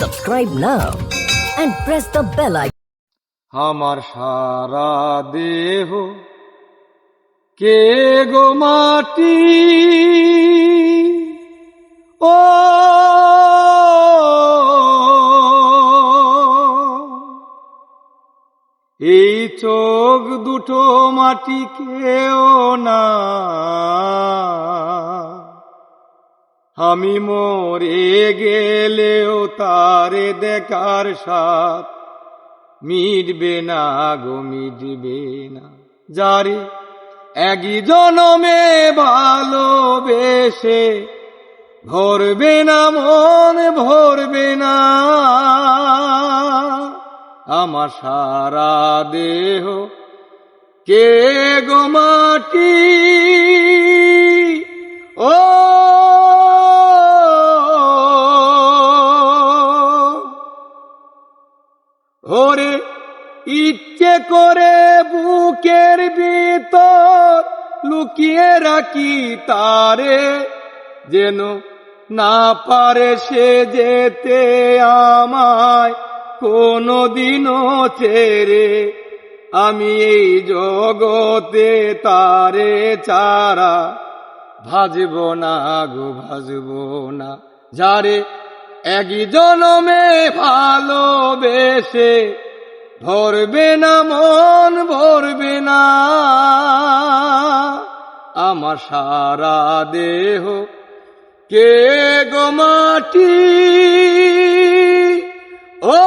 Subscribe now and press the bell icon. আমার সারা দেহ কে গো মাটি, ও এই চোখ দুটো মাটি কেও না, আমি মরে গেলেও তারে দেখার সাথ মিটবে না গো, মিটবে না। যারে একই জনমে ভালোবেসে ভরবে না মন, ভরবে না আমার সারা দেহ কে গো মাটি, ও ওরে ইচ্ছে করে বুকের ভিতর লুকিয়ে রাখি তারে, যেন না পারে সে যেতে আমায় কোনদিনও ছেড়ে। আমি এই জগতে তারে ছাড়া ভাজব না গো, ভাজব না। যারে একই জনমে ভালোবেসে ভরবে না মন, ভরবে না আমার সারা দেহ কে গো মাটি, ও